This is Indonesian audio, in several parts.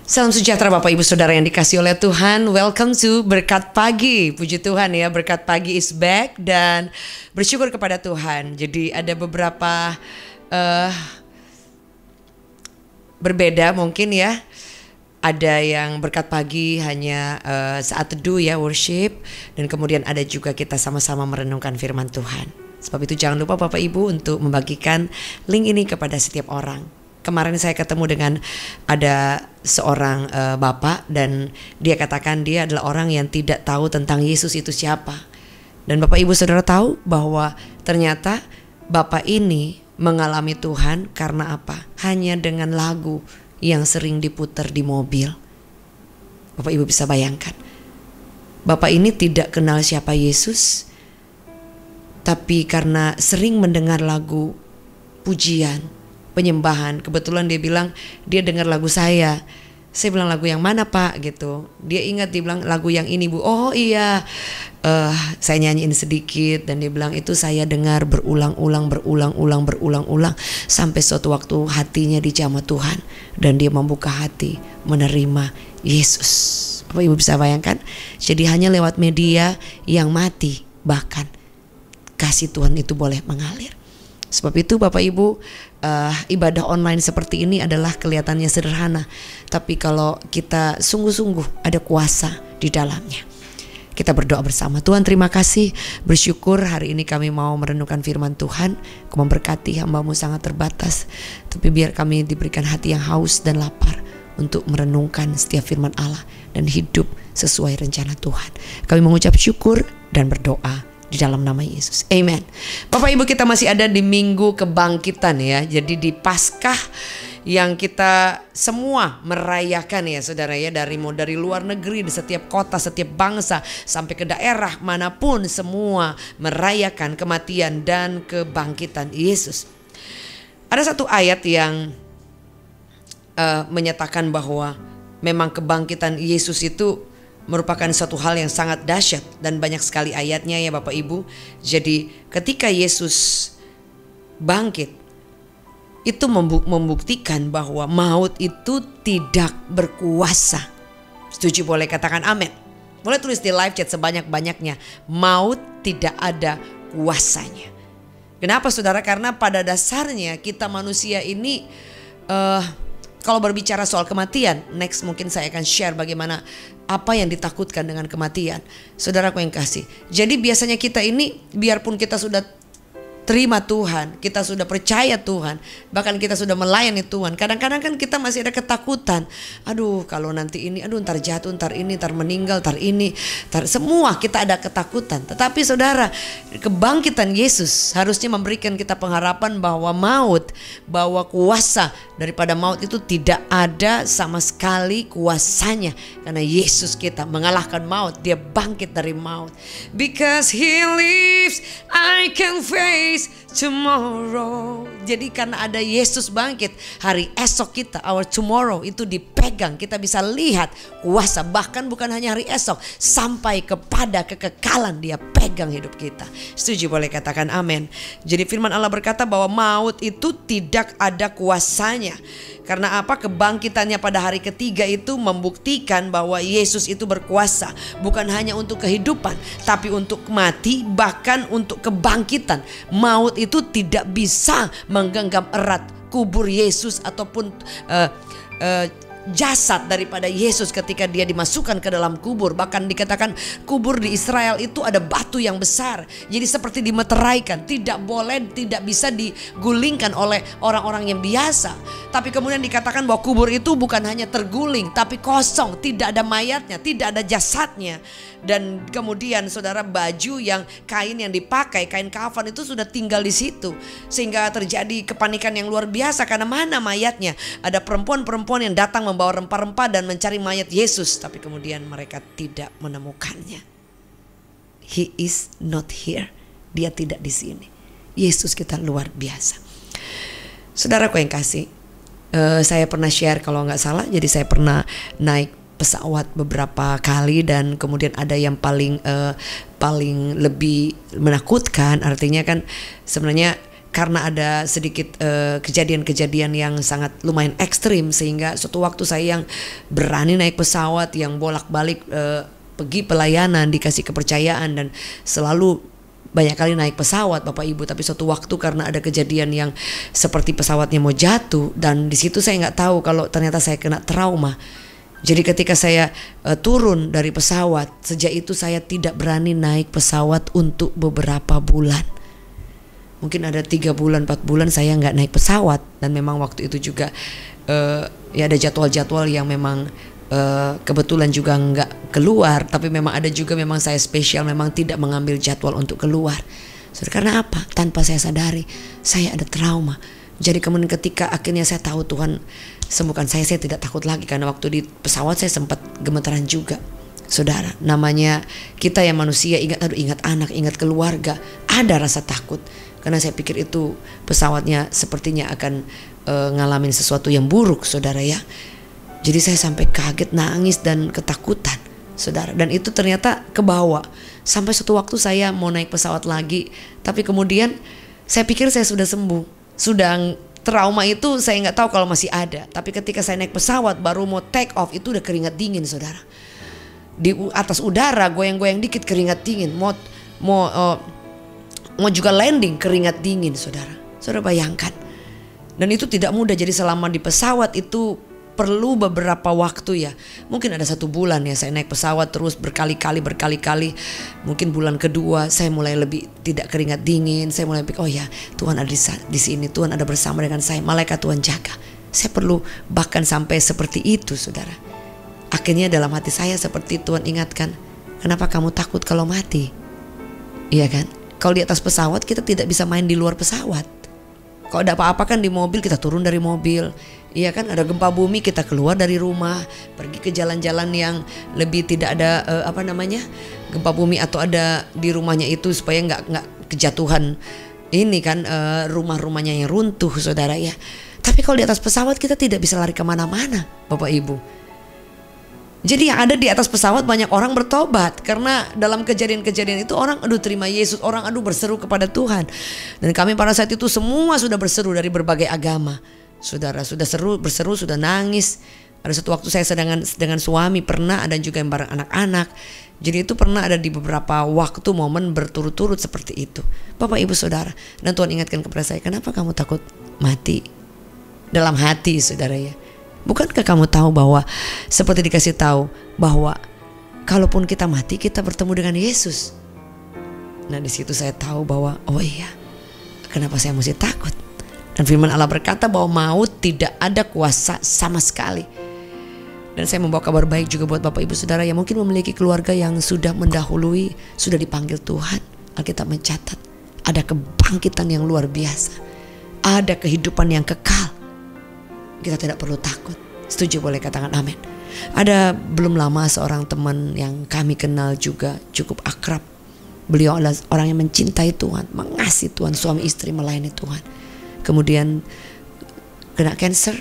Salam sejahtera Bapak Ibu Saudara yang dikasihi oleh Tuhan. Welcome to Berkat Pagi. Puji Tuhan ya, Berkat Pagi is back dan bersyukur kepada Tuhan. Jadi ada beberapa berbeda mungkin ya. Ada yang berkat pagi hanya saat teduh ya, worship. Dan kemudian ada juga kita sama-sama merenungkan firman Tuhan. Sebab itu jangan lupa Bapak Ibu untuk membagikan link ini kepada setiap orang. Kemarin saya ketemu dengan ada seorang bapak dan dia katakan dia adalah orang yang tidak tahu tentang Yesus itu siapa. Dan Bapak Ibu Saudara tahu bahwa ternyata bapak ini mengalami Tuhan karena apa? Hanya dengan lagu yang sering diputar di mobil. Bapak Ibu bisa bayangkan. Bapak ini tidak kenal siapa Yesus, tapi karena sering mendengar lagu pujian, penyembahan. Kebetulan dia bilang dia dengar lagu saya. Saya bilang lagu yang mana Pak gitu. Dia ingat, dia bilang lagu yang ini Bu. Oh iya, saya nyanyiin sedikit dan dia bilang itu saya dengar berulang-ulang sampai suatu waktu hatinya dijamah Tuhan dan dia membuka hati menerima Yesus. Bapak Ibu bisa bayangkan. Jadi hanya lewat media yang mati bahkan kasih Tuhan itu boleh mengalir. Sebab itu Bapak Ibu, ibadah online seperti ini adalah kelihatannya sederhana, tapi kalau kita sungguh-sungguh ada kuasa di dalamnya. Kita berdoa bersama. Tuhan terima kasih, bersyukur hari ini kami mau merenungkan firman Tuhan. Kau memberkati hamba-Mu sangat terbatas, tapi biar kami diberikan hati yang haus dan lapar untuk merenungkan setiap firman Allah dan hidup sesuai rencana Tuhan. Kami mengucap syukur dan berdoa di dalam nama Yesus. Amen. Bapak Ibu, kita masih ada di Minggu Kebangkitan ya. Jadi di Paskah yang kita semua merayakan ya saudara ya, dari luar negeri, di setiap kota, setiap bangsa sampai ke daerah manapun semua merayakan kematian dan kebangkitan Yesus. Ada satu ayat yang menyatakan bahwa memang kebangkitan Yesus itu merupakan suatu hal yang sangat dahsyat dan banyak sekali ayatnya ya Bapak Ibu. Jadi ketika Yesus bangkit itu membuktikan bahwa maut itu tidak berkuasa. Setuju boleh katakan amin. Boleh tulis di live chat sebanyak-banyaknya. Maut tidak ada kuasanya. Kenapa saudara? Karena pada dasarnya kita manusia ini kalau berbicara soal kematian, next mungkin saya akan share bagaimana apa yang ditakutkan dengan kematian. Saudaraku yang kasih. Jadi biasanya kita ini biarpun kita sudah terima Tuhan, kita sudah percaya Tuhan, bahkan kita sudah melayani Tuhan, kadang-kadang kan kita masih ada ketakutan. Aduh kalau nanti ini, aduh ntar jatuh, ntar ini, ntar meninggal, ntar ini, ntar semua kita ada ketakutan. Tetapi saudara, kebangkitan Yesus harusnya memberikan kita pengharapan bahwa maut, bahwa kuasa daripada maut itu tidak ada sama sekali kuasanya. Karena Yesus kita mengalahkan maut, dia bangkit dari maut. Because He lives, I can face tomorrow. Jadi karena ada Yesus bangkit, hari esok kita, our tomorrow itu dipegang. Kita bisa lihat kuasa, bahkan bukan hanya hari esok, sampai kepada kekekalan dia pegang hidup kita. Setuju boleh katakan amin. Jadi firman Allah berkata bahwa maut itu tidak ada kuasanya. Karena apa? Kebangkitannya pada hari ketiga itu membuktikan bahwa Yesus itu berkuasa. Bukan hanya untuk kehidupan, tapi untuk mati, bahkan untuk kebangkitan. Maut itu tidak bisa menggenggam erat kubur Yesus ataupun jasad daripada Yesus ketika dia dimasukkan ke dalam kubur. Bahkan dikatakan kubur di Israel itu ada batu yang besar, jadi seperti dimeteraikan, tidak boleh, tidak bisa digulingkan oleh orang-orang yang biasa. Tapi kemudian dikatakan bahwa kubur itu bukan hanya terguling, tapi kosong, tidak ada mayatnya, tidak ada jasadnya. Dan kemudian saudara, baju yang kain yang dipakai, kain kafan itu sudah tinggal di situ, sehingga terjadi kepanikan yang luar biasa. Karena mana mayatnya? Ada perempuan-perempuan yang datang membawa rempah-rempah dan mencari mayat Yesus, tapi kemudian mereka tidak menemukannya. He is not here. Dia tidak di sini. Yesus kita luar biasa. Saudaraku yang kasih, saya pernah share kalau nggak salah. Jadi saya pernah naik pesawat beberapa kali dan kemudian ada yang paling lebih menakutkan. Artinya kan sebenarnya karena ada sedikit kejadian-kejadian yang sangat lumayan ekstrim, sehingga suatu waktu saya yang berani naik pesawat, yang bolak-balik pergi pelayanan, dikasih kepercayaan dan selalu banyak kali naik pesawat Bapak Ibu. Tapi suatu waktu karena ada kejadian yang seperti pesawatnya mau jatuh, dan di situ saya nggak tahu kalau ternyata saya kena trauma. Jadi ketika saya turun dari pesawat, sejak itu saya tidak berani naik pesawat untuk beberapa bulan. Mungkin ada 3 bulan 4 bulan saya nggak naik pesawat. Dan memang waktu itu juga ya ada jadwal-jadwal yang memang kebetulan juga nggak keluar. Tapi memang ada juga memang saya spesial memang tidak mengambil jadwal untuk keluar. Karena apa? Tanpa saya sadari saya ada trauma. Jadi kemudian ketika akhirnya saya tahu Tuhan sembuhkan saya tidak takut lagi. Karena waktu di pesawat saya sempat gemetaran juga. Saudara, namanya kita yang manusia, ingat anak, ingat keluarga, ada rasa takut. Karena saya pikir itu pesawatnya sepertinya akan ngalamin sesuatu yang buruk, saudara ya. Jadi saya sampai kaget, nangis dan ketakutan, saudara. Dan itu ternyata kebawa. Sampai suatu waktu saya mau naik pesawat lagi, tapi kemudian saya pikir saya sudah sembuh. Sudah trauma itu saya nggak tahu kalau masih ada. Tapi ketika saya naik pesawat baru mau take off itu udah keringat dingin, saudara. Di atas udara goyang-goyang dikit keringat dingin. Mau juga landing keringat dingin, saudara. Saudara bayangkan. Dan itu tidak mudah. Jadi selama di pesawat itu perlu beberapa waktu ya. Mungkin ada 1 bulan ya saya naik pesawat terus berkali-kali. Mungkin bulan kedua saya mulai lebih tidak keringat dingin. Saya mulai pikir, oh ya Tuhan ada di sini. Tuhan ada bersama dengan saya. Malaikat Tuhan jaga. Saya perlu bahkan sampai seperti itu, saudara. Akhirnya dalam hati saya seperti Tuhan ingatkan, kenapa kamu takut kalau mati? Iya kan? Kalau di atas pesawat kita tidak bisa main di luar pesawat. Kalau ada apa-apa kan di mobil kita turun dari mobil. Iya kan, ada gempa bumi kita keluar dari rumah, pergi ke jalan-jalan yang lebih tidak ada gempa bumi, atau ada di rumahnya itu supaya nggak kejatuhan ini kan rumah-rumahnya yang runtuh, saudara ya. Tapi kalau di atas pesawat kita tidak bisa lari kemana-mana, Bapak Ibu. Jadi yang ada di atas pesawat banyak orang bertobat. Karena dalam kejadian-kejadian itu orang terima Yesus, orang berseru kepada Tuhan. Dan kami pada saat itu semua sudah berseru dari berbagai agama. Saudara sudah berseru, sudah nangis. Ada satu waktu saya sedang dengan suami pernah, dan juga yang bareng anak-anak. Jadi itu pernah ada di beberapa waktu momen berturut-turut seperti itu, Bapak Ibu Saudara. Dan Tuhan ingatkan kepada saya, kenapa kamu takut mati? Dalam hati, saudara ya. Bukankah kamu tahu bahwa seperti dikasih tahu bahwa kalaupun kita mati kita bertemu dengan Yesus. Nah di situ saya tahu bahwa oh iya, kenapa saya mesti takut? Dan firman Allah berkata bahwa maut tidak ada kuasa sama sekali. Dan saya membawa kabar baik juga buat Bapak Ibu Saudara yang mungkin memiliki keluarga yang sudah mendahului, sudah dipanggil Tuhan. Alkitab mencatat ada kebangkitan yang luar biasa, ada kehidupan yang kekal. Kita tidak perlu takut. Setuju, boleh katakan amin. Ada belum lama seorang teman yang kami kenal juga cukup akrab. Beliau adalah orang yang mencintai Tuhan, mengasihi Tuhan, suami istri melayani Tuhan. Kemudian kena cancer.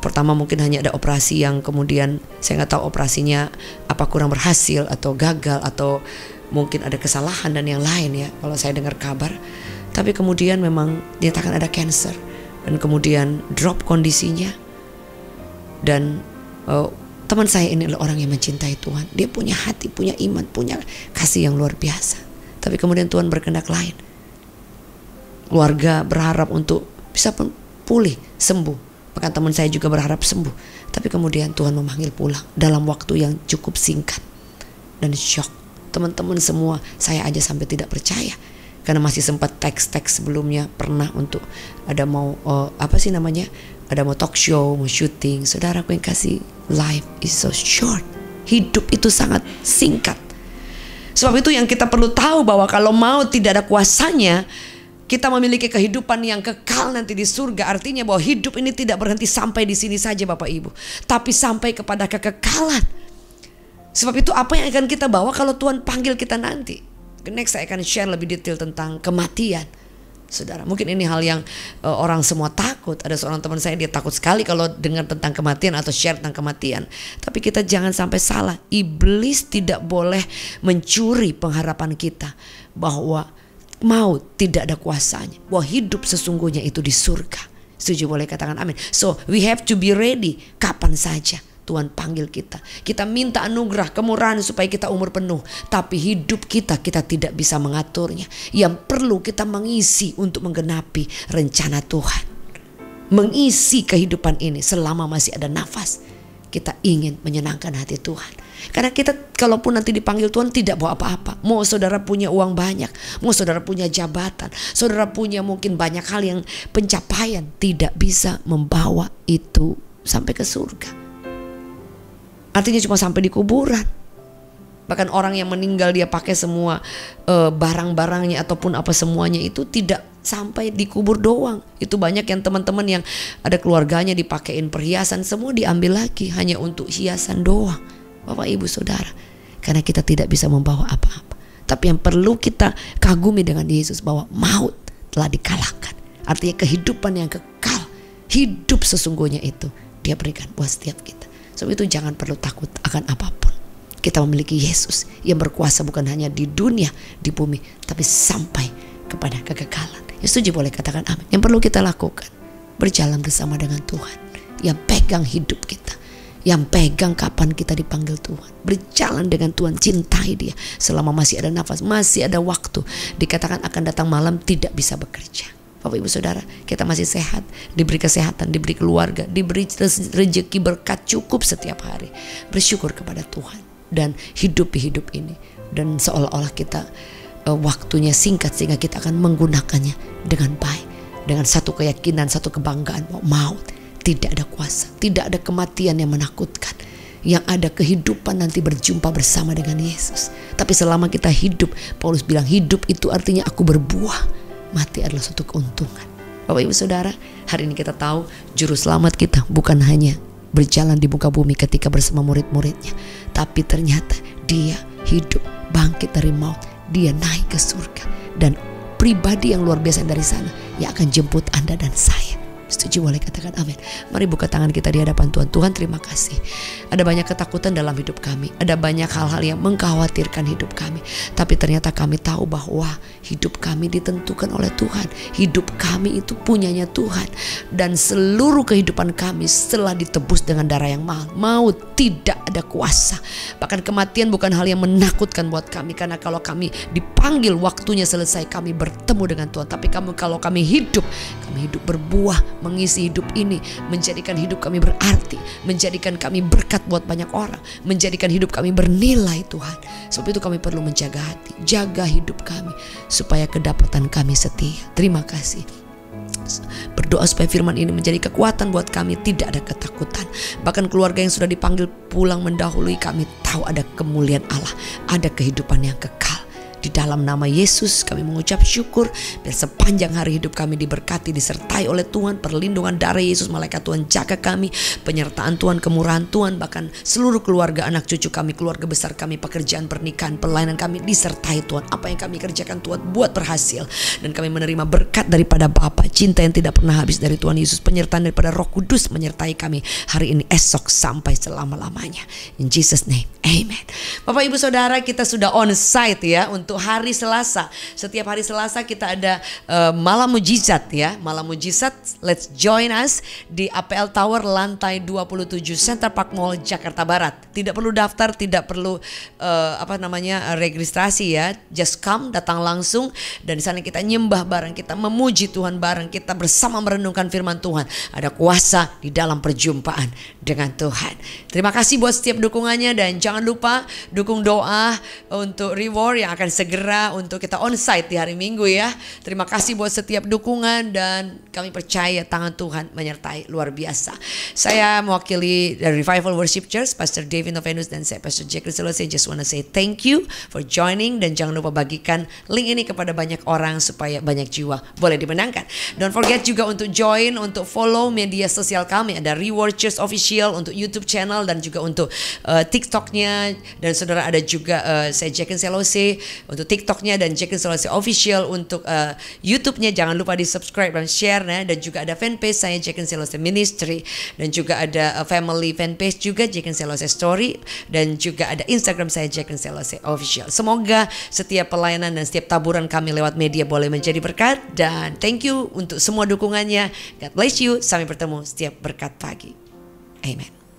Pertama mungkin hanya ada operasi yang kemudian saya nggak tahu operasinya apa kurang berhasil atau gagal atau mungkin ada kesalahan dan yang lain ya kalau saya dengar kabar. Tapi kemudian memang dinyatakan ada cancer. Dan kemudian drop kondisinya. Dan teman saya ini adalah orang yang mencintai Tuhan. Dia punya hati, punya iman, punya kasih yang luar biasa. Tapi kemudian Tuhan berkehendak lain. Keluarga berharap untuk bisa pulih, sembuh. Bahkan teman saya juga berharap sembuh. Tapi kemudian Tuhan memanggil pulang dalam waktu yang cukup singkat. Dan shock. Teman-teman semua, saya aja sampai tidak percaya. Karena masih sempat teks-teks sebelumnya pernah untuk ada mau ada mau talk show, mau syuting. Saudaraku yang kasih, life is so short. Hidup itu sangat singkat. Sebab itu yang kita perlu tahu bahwa kalau mau tidak ada kuasanya, kita memiliki kehidupan yang kekal nanti di surga. Artinya bahwa hidup ini tidak berhenti sampai di sini saja Bapak Ibu, tapi sampai kepada kekekalan. Sebab itu apa yang akan kita bawa kalau Tuhan panggil kita nanti? Next saya akan share lebih detail tentang kematian. Saudara, mungkin ini hal yang orang semua takut. Ada seorang teman saya, dia takut sekali kalau dengar tentang kematian atau share tentang kematian. Tapi kita jangan sampai salah. Iblis tidak boleh mencuri pengharapan kita bahwa maut tidak ada kuasanya, bahwa hidup sesungguhnya itu di surga. Setuju? Boleh katakan amin. So we have to be ready kapan saja Tuhan panggil kita. Kita minta anugerah, kemurahan supaya kita umur penuh. Tapi hidup kita tidak bisa mengaturnya. Yang perlu kita mengisi untuk menggenapi rencana Tuhan. Mengisi kehidupan ini selama masih ada nafas. Kita ingin menyenangkan hati Tuhan. Karena kita kalaupun nanti dipanggil Tuhan tidak bawa apa-apa. Mau saudara punya uang banyak, mau saudara punya jabatan, saudara punya mungkin banyak hal yang pencapaian, tidak bisa membawa itu sampai ke surga. Artinya cuma sampai di kuburan. Bahkan orang yang meninggal dia pakai semua barang-barangnya ataupun apa semuanya itu tidak sampai dikubur doang. Itu banyak yang teman-teman yang ada keluarganya dipakein perhiasan, semua diambil lagi hanya untuk hiasan doang. Bapak ibu saudara, karena kita tidak bisa membawa apa-apa. Tapi yang perlu kita kagumi dengan Yesus, bahwa maut telah dikalahkan. Artinya kehidupan yang kekal, hidup sesungguhnya itu Dia berikan buat setiap kita. Sebab itu jangan perlu takut akan apapun. Kita memiliki Yesus yang berkuasa bukan hanya di dunia, di bumi, tapi sampai kepada kekekalan. Ya, setuju? Boleh katakan amin. Yang perlu kita lakukan, berjalan bersama dengan Tuhan yang pegang hidup kita, yang pegang kapan kita dipanggil Tuhan. Berjalan dengan Tuhan, cintai Dia selama masih ada nafas, masih ada waktu. Dikatakan akan datang malam tidak bisa bekerja. Bapak ibu saudara, kita masih sehat, diberi kesehatan, diberi keluarga, diberi rezeki berkat cukup setiap hari. Bersyukur kepada Tuhan dan hidupi hidup ini. Dan seolah-olah kita waktunya singkat sehingga kita akan menggunakannya dengan baik. Dengan satu keyakinan, satu kebanggaan bahwa maut tidak ada kuasa, tidak ada kematian yang menakutkan. Yang ada kehidupan nanti berjumpa bersama dengan Yesus. Tapi selama kita hidup, Paulus bilang hidup itu artinya aku berbuah. Mati adalah suatu keuntungan. Bapak ibu saudara, hari ini kita tahu juru selamat kita bukan hanya berjalan di muka bumi ketika bersama murid-muridnya, tapi ternyata Dia hidup, bangkit dari maut, Dia naik ke surga, dan pribadi yang luar biasa dari sana yang akan jemput Anda dan saya. Setuju? Boleh katakan amin. Mari buka tangan kita di hadapan Tuhan. Tuhan, terima kasih. Ada banyak ketakutan dalam hidup kami, ada banyak hal-hal yang mengkhawatirkan hidup kami, tapi ternyata kami tahu bahwa hidup kami ditentukan oleh Tuhan. Hidup kami itu punyanya Tuhan, dan seluruh kehidupan kami setelah ditebus dengan darah yang mahal. Maut tidak ada kuasa, bahkan kematian bukan hal yang menakutkan buat kami, karena kalau kami dipanggil waktunya selesai, kami bertemu dengan Tuhan. Tapi kalau kami hidup berbuah, mengisi hidup ini, menjadikan hidup kami berarti, menjadikan kami berkat buat banyak orang, menjadikan hidup kami bernilai Tuhan. Sebab itu kami perlu menjaga hati, jaga hidup kami supaya kedapatan kami setia. Terima kasih. Berdoa supaya firman ini menjadi kekuatan buat kami, tidak ada ketakutan. Bahkan keluarga yang sudah dipanggil pulang mendahului kami tahu ada kemuliaan Allah, ada kehidupan yang kekal. Di dalam nama Yesus kami mengucap syukur, biar sepanjang hari hidup kami diberkati, disertai oleh Tuhan. Perlindungan darah Yesus, malaikat Tuhan jaga kami, penyertaan Tuhan, kemurahan Tuhan, bahkan seluruh keluarga, anak cucu kami, keluarga besar kami, pekerjaan, pernikahan, pelayanan kami disertai Tuhan. Apa yang kami kerjakan Tuhan buat berhasil, dan kami menerima berkat daripada Bapa, cinta yang tidak pernah habis dari Tuhan Yesus, penyertaan daripada Roh Kudus menyertai kami hari ini, esok, sampai selama-lamanya. In Jesus name, amen. Bapak ibu saudara, kita sudah on site ya untuk hari Selasa. Setiap hari Selasa kita ada malam mujizat ya. Malam mujizat, let's join us di APL Tower lantai 27 Center Park Mall Jakarta Barat. Tidak perlu daftar, tidak perlu registrasi ya. Just come, datang langsung, dan di sana kita nyembah bareng, kita memuji Tuhan bareng, kita bersama merenungkan firman Tuhan. Ada kuasa di dalam perjumpaan dengan Tuhan. Terima kasih buat setiap dukungannya, dan jangan lupa dukung doa untuk Reward yang akan segera untuk kita onsite di hari Minggu ya. Terima kasih buat setiap dukungan, dan kami percaya tangan Tuhan menyertai luar biasa. Saya mewakili dari Revival Worship Church, Pastor David Novenus, dan saya Pastor Jackie Selose. Just wanna say thank you for joining, dan jangan lupa bagikan link ini kepada banyak orang supaya banyak jiwa boleh dimenangkan. Don't forget juga untuk join, untuk follow media sosial kami. Ada Reward Church Official untuk YouTube channel, dan juga untuk TikToknya. Dan saudara ada juga saya Jackie Selose untuk TikToknya dan Jacqueline Selose Official. Untuk YouTube-nya jangan lupa di subscribe dan share nah. Dan juga ada fanpage saya Jacqueline Selose Ministry, dan juga ada family fanpage juga Jacqueline Selose Story, dan juga ada Instagram saya Jacqueline Selose Official. Semoga setiap pelayanan dan setiap taburan kami lewat media boleh menjadi berkat, dan thank you untuk semua dukungannya. God bless you. Sampai bertemu setiap berkat pagi. Amen.